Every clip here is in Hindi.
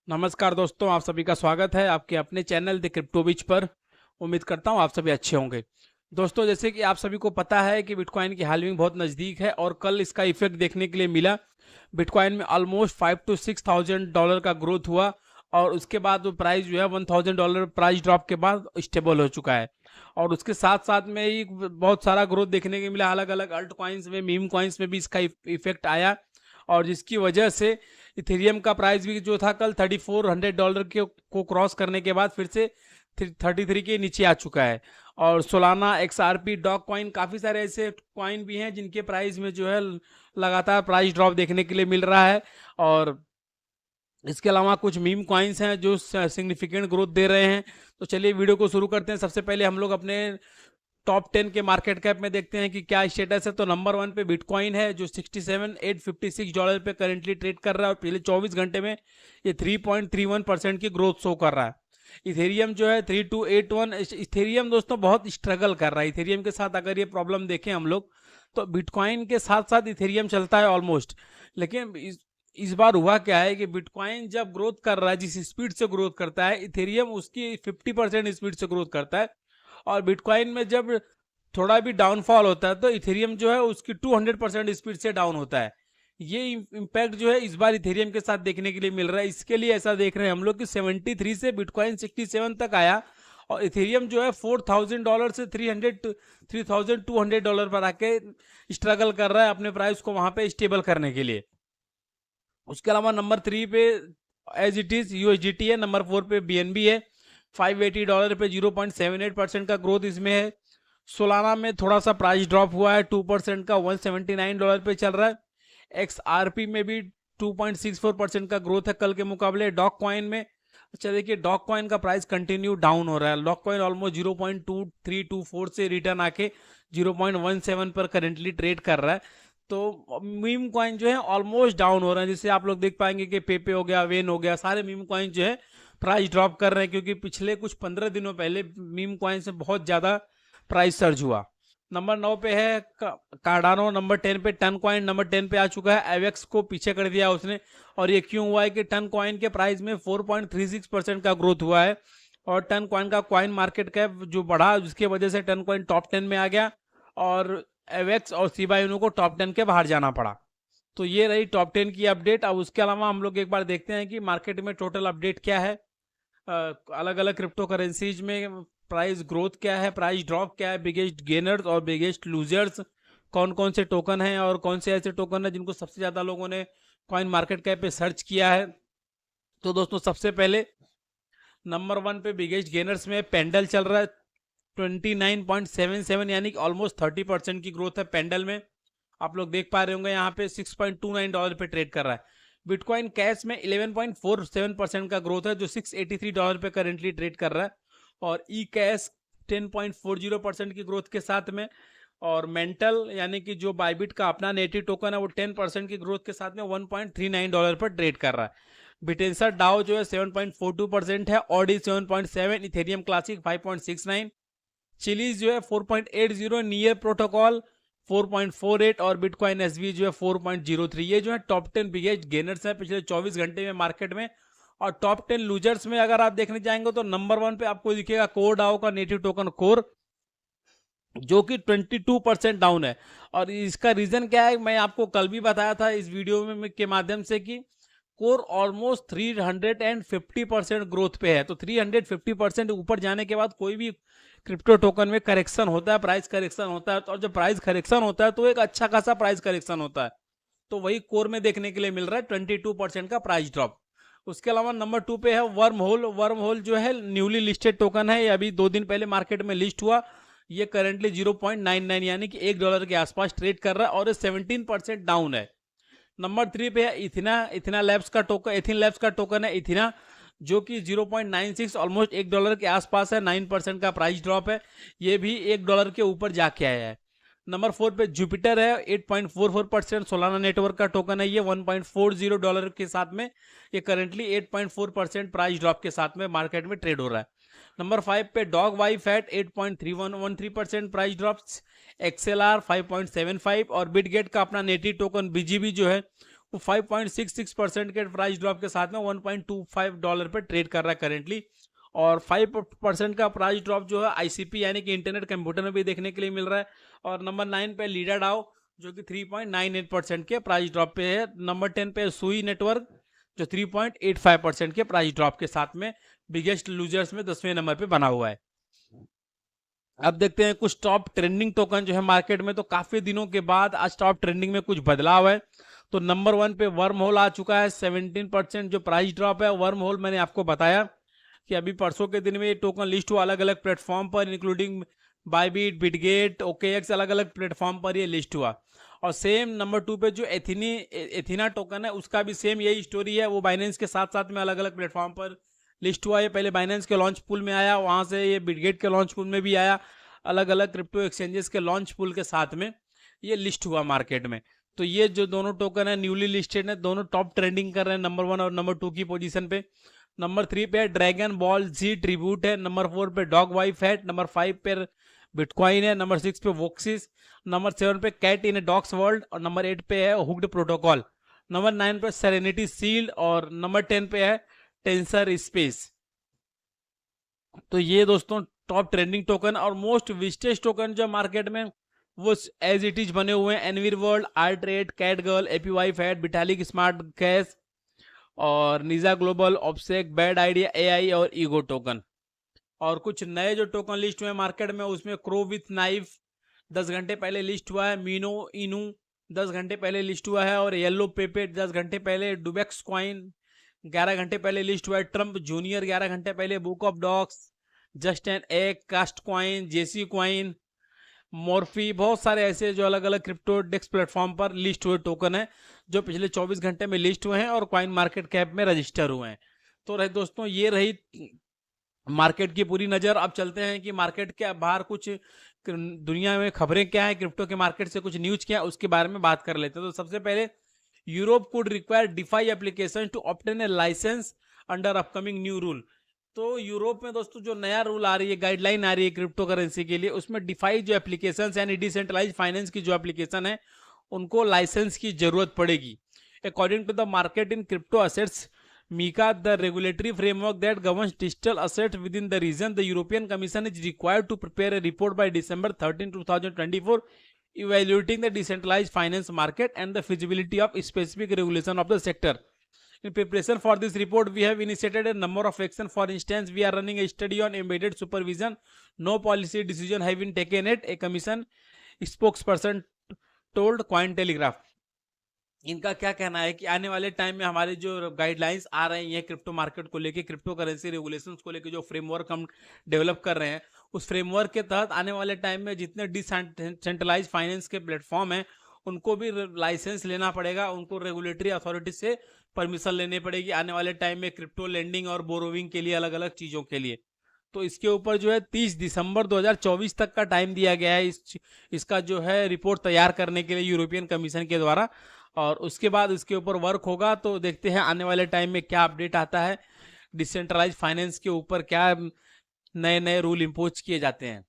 नमस्कार दोस्तों, आप सभी का स्वागत है आपके अपने चैनल द क्रिप्टो बिच पर। उम्मीद करता हूं आप सभी अच्छे होंगे। दोस्तों, जैसे कि आप सभी को पता है कि बिटकॉइन की हाल्विंग बहुत नज़दीक है और कल इसका इफेक्ट देखने के लिए मिला। बिटकॉइन में ऑलमोस्ट 5 to 6 thousand डॉलर का ग्रोथ हुआ और उसके बाद वो प्राइस जो है $1,000 प्राइस ड्रॉप के बाद स्टेबल हो चुका है। और उसके साथ साथ में ही बहुत सारा ग्रोथ देखने को मिला, अलग अलग अल्ट कॉइन्स में, मीम कॉइन्स में भी इसका इफेक्ट आया। और जिसकी वजह से इथेरियम का प्राइस भी जो था कल $3,400 के को क्रॉस करने के बाद फिर से 33 के नीचे आ चुका है। और सोलाना, XRP, डॉग कॉइन, काफ़ी सारे ऐसे कॉइन भी हैं जिनके प्राइस में जो है लगातार प्राइस ड्रॉप देखने के लिए मिल रहा है। और इसके अलावा कुछ मीम कॉइन्स हैं जो सिग्निफिकेंट ग्रोथ दे रहे हैं। तो चलिए वीडियो को शुरू करते हैं। सबसे पहले हम लोग अपने टॉप 10 के मार्केट कैप में देखते हैं कि क्या स्टेटस है। तो नंबर 1 पे बिटकॉइन है जो $67,856 पे करेंटली ट्रेड कर रहा है और पिछले 24 घंटे में ये 3.31% की ग्रोथ शो कर रहा है। इथेरियम जो है 3281। इथेरियम दोस्तों बहुत स्ट्रगल कर रहा है। इथेरियम के साथ अगर ये प्रॉब्लम देखें हम लोग तो बिटकॉइन के साथ साथ इथेरियम चलता है ऑलमोस्ट। लेकिन इस बार हुआ क्या है कि बिटकॉइन जब ग्रोथ कर रहा है, जिस स्पीड से ग्रोथ करता है, इथेरियम उसकी 50% स्पीड से ग्रोथ करता है। और बिटकॉइन में जब थोड़ा भी डाउनफॉल होता है तो इथेरियम जो है उसकी 200% स्पीड से डाउन होता है। ये इम्पैक्ट जो है इस बार इथेरियम के साथ देखने के लिए मिल रहा है। इसके लिए ऐसा देख रहे हैं हम लोग कि 73 से बिटकॉइन 67 तक आया और इथेरियम जो है $4,000 से $3,200 पर आके स्ट्रगल कर रहा है अपने प्राइस को वहां पे स्टेबल करने के लिए। उसके अलावा नंबर 3 पे एज इट इज USDT है। नंबर 4 पे BNB है। $580 पे 0.78% का ग्रोथ इसमें है। सोलाना में थोड़ा सा प्राइस ड्रॉप हुआ है 2% का, $179 पे चल रहा है। XRP में भी 2.64% का ग्रोथ है कल के मुकाबले। डॉग कॉइन में अच्छा देखिए, डॉग कॉइन का प्राइस कंटिन्यू डाउन हो रहा है। डॉग कॉइन ऑलमोस्ट 0.2324 से रिटर्न आके 0.17 पर करेंटली ट्रेड कर रहा है। तो मीम कॉइन जो है ऑलमोस्ट डाउन हो रहे हैं। जिससे आप लोग देख पाएंगे कि पेपे हो गया, वेन हो गया, सारे मीम कॉइन जो है प्राइस ड्रॉप कर रहे हैं क्योंकि पिछले कुछ 15 दिनों पहले मीम कॉइन से बहुत ज़्यादा प्राइस सर्ज हुआ। नंबर 9 पे है कार्डानो। नंबर 10 पे टन कॉइन नंबर 10 पे आ चुका है। एवेक्स को पीछे कर दिया उसने। और ये क्यों हुआ है कि टन कॉइन के प्राइस में 4.36% का ग्रोथ हुआ है और टन कॉइन का कॉइन मार्केट कैप जो बढ़ा जिसकी वजह से टन कॉइन टॉप 10 में आ गया और एवेक्स और शिबा इनु को टॉप 10 के बाहर जाना पड़ा। तो ये रही टॉप 10 की अपडेट। अब उसके अलावा हम लोग एक बार देखते हैं कि मार्केट में टोटल अपडेट क्या है। अलग अलग क्रिप्टो करेंसीज में प्राइस ग्रोथ क्या है, प्राइस ड्रॉप क्या है, बिगेस्ट गेनर्स और बिगेस्ट लूजर्स कौन कौन से टोकन हैं और कौन से ऐसे टोकन हैं जिनको सबसे ज़्यादा लोगों ने कॉइन मार्केट कैप पे सर्च किया है। तो दोस्तों सबसे पहले नंबर 1 पे बिगेस्ट गेनर्स में पेंडल चल रहा है 29.77, यानी कि ऑलमोस्ट 30% की ग्रोथ है पेंडल में। आप लोग देख पा रहे होंगे यहाँ पे $6.29 पे ट्रेड कर रहा है। बिटकॉइन कैश में 11.47% का ग्रोथ है जो $683 पे करेंटली ट्रेड कर रहा है। और ई कैश 10.40% की ग्रोथ के साथ में। और मेंटल यानी कि जो बाइबिट का अपना नेटिव टोकन है वो 10% की ग्रोथ के साथ में $1.39 पर ट्रेड कर रहा है। बिटेंसर डाउ जो है 7.42% है। ऑडी 7.7, इथेरियम क्लासिक 5.69, चिलीज जो है 4.80, नियर प्रोटोकॉल 4.48 और बिटकॉइन एसवी जो है 4.03। ये जो है टॉप 10 बिगेस्ट गेनर्स हैं पिछले 24 घंटे में मार्केट में। और टॉप 10 लूजर्स में अगर आप देखने जाएंगे तो नंबर 1 पे आपको दिखेगा कोर डाओ का नेटिव टोकन कोर जो कि 22% डाउन है। और इसका रीजन क्या है मैं आपको कल भी बताया था इस वीडियो में के माध्यम से कि कोर ऑलमोस्ट 350% ग्रोथ पे है। तो 350% ऊपर जाने के बाद कोई भी क्रिप्टो टोकन में करेक्शन होता है, प्राइस करेक्शन होता है। और जब प्राइस करेक्शन होता है तो एक अच्छा खासा प्राइस करेक्शन होता है। तो वही कोर में देखने के लिए मिल रहा है 22% का प्राइस ड्रॉप। उसके अलावा नंबर 2 पे है वर्म होल। वर्म होल जो है न्यूली लिस्टेड टोकन है, ये अभी 2 दिन पहले मार्केट में लिस्ट हुआ। ये करंटली 0.99 यानी कि $1 के आसपास ट्रेड कर रहा है और 17% डाउन है। नंबर 3 पे है इथिना। इथिना लैब्स का टोकन, एथिन लैब्स का टोकन है इथिना जो कि 0.96 ऑलमोस्ट $1 के आसपास है। 9% का प्राइस ड्रॉप है। ये भी $1 के ऊपर जाके आया है। नंबर 4 पे जुपिटर है 8.44%। सोलाना नेटवर्क का टोकन है ये $1.40 के साथ में। ये करेंटली 8.4% प्राइस ड्रॉप के साथ में मार्केट में ट्रेड हो रहा है। नंबर 5 पे dogwifhat 8.3113% price drop. XLR 5.75 और बिटगेट का अपना नेटिव टोकन BGB जो है वो 5.66% के प्राइस ड्रॉप के साथ में $1.25 पे ट्रेड कर रहा है करेंटली। और 5% का प्राइस ड्रॉप जो है आईसीपी यानी कि इंटरनेट कंप्यूटर में भी देखने के लिए मिल रहा है। और नंबर 9 पे लीडर डाओ जो कि 3.98% के प्राइस ड्रॉप पे है। नंबर 10 पे सुई नेटवर्क जो 3.85% के प्राइस ड्रॉप के साथ में बिगेस्ट लूजर्स में 10वें नंबर पे बना हुआ है। अब देखते हैं कुछ टॉप ट्रेंडिंग टोकन जो है मार्केट में। तो काफी दिनों के बाद आज टॉप ट्रेंडिंग में कुछ बदलाव है। तो नंबर 1 पे वर्म होल आ चुका है। 17% जो प्राइस ड्रॉप है। वर्म होल मैंने आपको बताया कि अभी परसों के दिन में ये टोकन लिस्ट हुआ अलग अलग प्लेटफॉर्म पर, इंक्लूडिंग बायबिट, बिटगेट, ओकेएक्स, अलग अलग प्लेटफॉर्म पर ये लिस्ट हुआ। और सेम नंबर 2 पे जो एथिना टोकन है उसका भी सेम यही स्टोरी है। वो बाइनेंस के साथ साथ में अलग अलग प्लेटफॉर्म पर लिस्ट हुआ। ये पहले बाइनेंस के लॉन्च पूल में आया, वहां से ये बिटगेट के लॉन्च पूल में भी आया, अलग अलग क्रिप्टो एक्सचेंजेस के लॉन्च पूल के साथ में ये लिस्ट हुआ मार्केट में। तो ये जो दोनों टोकन है न्यूली लिस्टेड है, दोनों टॉप ट्रेंडिंग कर रहे हैं नंबर 1 और नंबर 2 की पोजीशन पे। नंबर 3 पे ड्रैगन बॉल जी ट्रिब्यूट है। नंबर 4 पे डॉग वाइफ है। नंबर 5 पे बिटकॉइन है। नंबर 6 पे वोक्सिस। नंबर 7 पे कैट इन डॉग्स वर्ल्ड। और नंबर 8 पे है हुक्ड प्रोटोकॉल। नंबर 9 पे सेरेनिटी सील्ड। और नंबर 10 पे है टेंसर स्पेस। तो ये दोस्तों टॉप ट्रेंडिंग टोकन और मोस्ट विजिटेड टोकन जो मार्केट में वो एज इट इज बने हुए हैं। एनवीर world, Artrade, cat girl, APY fat, बिटालिक स्मार्ट कैश और निजा ग्लोबल, ऑब्सेक, बैड आइडिया एआई और ईगो टोकन। और कुछ नए जो टोकन लिस्ट हुए मार्केट में उसमें क्रो विथ नाइफ 10 घंटे पहले लिस्ट हुआ है। मीनो इनू 10 घंटे पहले लिस्ट हुआ है। और येलो पेपे 10 घंटे पहले। डुबेक्स क्वाइन 11 घंटे पहले लिस्ट हुआ है। ट्रम्प जूनियर 11 घंटे पहले। Book of dogs, just an एक, कास्ट क्वाइन, जेसी क्वाइन, मॉर्फी, बहुत सारे ऐसे जो अलग अलग क्रिप्टो डेक्स प्लेटफॉर्म पर लिस्ट हुए टोकन है जो पिछले 24 घंटे में लिस्ट हुए हैं और कॉइन मार्केट कैप में रजिस्टर हुए हैं। तो रहे दोस्तों ये रही मार्केट की पूरी नजर। अब चलते हैं कि मार्केट के बाहर कुछ दुनिया में खबरें क्या है, क्रिप्टो के मार्केट से कुछ न्यूज क्या है उसके बारे में बात कर लेते हैं। तो सबसे पहले Europe could require defi application to obtain a license under upcoming new rule. तो यूरोप में दोस्तों जो नया रूल आ रही है, गाइडलाइन आ रही है क्रिप्टो करेंसी के लिए, उसमें डिफाई जो एप्लीकेशन यानी डिसेंट्रलाइज फाइनेंस की जो एप्लीकेशन है उनको लाइसेंस की जरूरत पड़ेगी। According to the market in crypto assets MiCA, the regulatory framework that governs digital assets within the region, the European Commission is required to prepare a report by December 13, 2024, evaluating the decentralized finance market and the feasibility of specific regulation of the sector. In preparation for this report, we have initiated a number of actions. For instance, we are running a study on embedded supervision. No policy decision have been taken yet, a commission spokesperson told Cointelegraph. इनका क्या कहना है कि आने वाले टाइम में हमारे जो गाइडलाइंस आ रही हैं क्रिप्टो मार्केट को लेके, क्रिप्टो करेंसी रेगुलेशंस को लेके जो फ्रेमवर्क हम डेवलप कर रहे हैं, उस फ्रेमवर्क के तहत आने वाले टाइम में जितने डिसेंट्रलाइज फाइनेंस के प्लेटफॉर्म हैं उनको भी लाइसेंस लेना पड़ेगा, उनको रेगुलेटरी अथॉरिटी से परमिशन लेनी पड़ेगी आने वाले टाइम में क्रिप्टो लेंडिंग और बोरोविंग के लिए, अलग अलग चीज़ों के लिए। तो इसके ऊपर जो है 30 दिसंबर 2024 तक का टाइम दिया गया है इसका जो है रिपोर्ट तैयार करने के लिए यूरोपियन कमीशन के द्वारा। और उसके बाद इसके ऊपर वर्क होगा। तो देखते हैं आने वाले टाइम में क्या अपडेट आता है, डिसेंट्रलाइज फाइनेंस के ऊपर क्या नए नए रूल इम्पोज किए जाते हैं।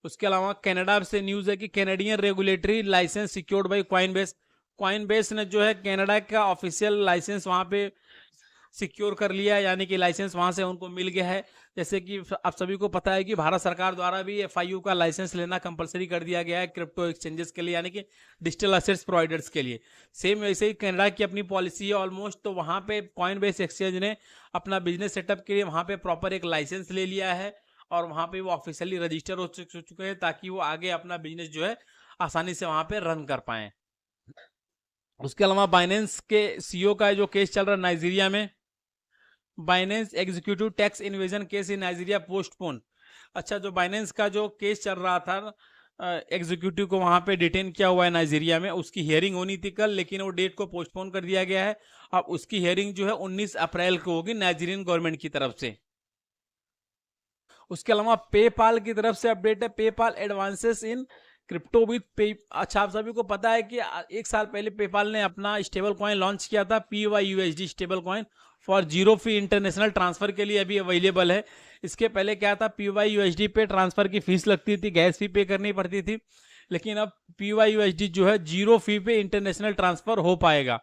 उसके अलावा कनाडा से न्यूज़ है कि Canadian regulatory license secured by Coinbase. Coinbase ने जो है कनाडा का ऑफिशियल लाइसेंस वहाँ पे सिक्योर कर लिया है, यानी कि लाइसेंस वहाँ से उनको मिल गया है। जैसे कि आप सभी को पता है कि भारत सरकार द्वारा भी FIU का लाइसेंस लेना कंपलसरी कर दिया गया है क्रिप्टो एक्सचेंजेस के लिए, यानी कि डिजिटल असेट्स प्रोवाइडर्स के लिए। सेम वैसे ही कनाडा की अपनी पॉलिसी है ऑलमोस्ट। तो वहाँ पे कॉइनबेस एक्सचेंज ने अपना बिजनेस सेटअप के लिए वहाँ पे प्रॉपर एक लाइसेंस ले लिया है और वहाँ पे वो ऑफिशियली रजिस्टर हो चुके हैं ताकि वो आगे अपना बिजनेस जो है आसानी से वहाँ पे रन कर पाएँ। उसके अलावा बाइनेंस के CEO का जो केस चल रहा है नाइजीरिया में, Binance executive tax invasion case in Nigeria postpone. अच्छा, जो बाइनेंस का जो केस चल रहा था एग्जीक्यूटिव को वहां पे डिटेन किया हुआ है नाइजीरिया में, उसकी हियरिंग होनी थी कल, लेकिन वो डेट को पोस्टपोन कर दिया गया है। अब उसकी हियरिंग जो है 19 अप्रैल को होगी नाइजीरियन गवर्नमेंट की तरफ से। उसके अलावा पेपाल की तरफ से अपडेट है, PayPal advances in crypto with पे। अच्छा, आप सभी को पता है कि 1 साल पहले पेपाल ने अपना स्टेबल कॉइन लॉन्च किया था, PYUSD stable coin for zero fee international transfer के लिए अभी अवेलेबल है। इसके पहले क्या था, PYUSD पे ट्रांसफर की फीस लगती थी, गैस फी पे करनी पड़ती थी, लेकिन अब PYUSD जो है जीरो फी पे इंटरनेशनल ट्रांसफर हो पाएगा।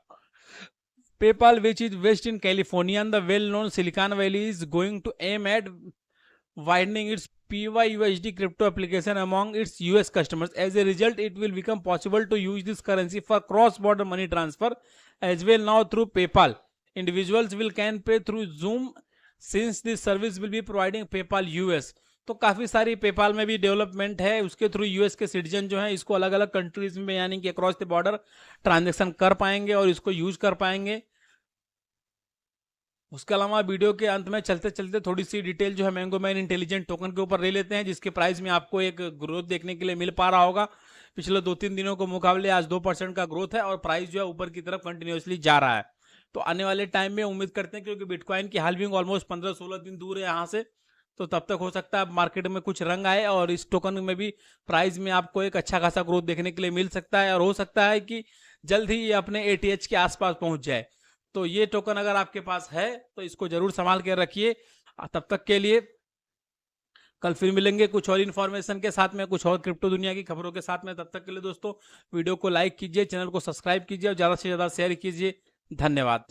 PayPal, which is based in California and the well-known Silicon Valley, is going to aim at widening its PYUSD crypto application among its US customers. As a result, it will become possible to use this currency for cross-border money transfer as well now through PayPal. Individuals can pay through Zoom since this service will be providing PayPal US. तो काफ़ी सारी पेपाल में भी डेवलपमेंट है, उसके थ्रू यूएस के सिटीजन जो हैं इसको अलग अलग कंट्रीज में यानी कि अक्रॉस द बॉर्डर ट्रांजैक्शन कर पाएंगे और इसको यूज कर पाएंगे। उसके अलावा वीडियो के अंत में चलते चलते थोड़ी सी डिटेल जो है मैंगो मैन इंटेलिजेंट टोकन के ऊपर ले लेते हैं, जिसके प्राइस में आपको एक ग्रोथ देखने के लिए मिल पा रहा होगा। पिछले 2-3 दिनों के मुकाबले आज 2% का ग्रोथ है और प्राइस जो है ऊपर की तरफ कंटिन्यूसली जा रहा है। तो आने वाले टाइम में उम्मीद करते हैं, क्योंकि बिटकॉइन की हाल्विंग ऑलमोस्ट 15-16 दिन दूर है यहाँ से, तो तब तक हो सकता है मार्केट में कुछ रंग आए और इस टोकन में भी प्राइस में आपको एक अच्छा खासा ग्रोथ देखने के लिए मिल सकता है और हो सकता है कि जल्द ही ये अपने ATH के आसपास पहुंच जाए। तो ये टोकन अगर आपके पास है तो इसको जरूर संभाल के रखिए। तब तक के लिए कल फिर मिलेंगे कुछ और इन्फॉर्मेशन के साथ में, कुछ और क्रिप्टो दुनिया की खबरों के साथ में। तब तक के लिए दोस्तों वीडियो को लाइक कीजिए, चैनल को सब्सक्राइब कीजिए और ज़्यादा से ज़्यादा शेयर कीजिए। धन्यवाद।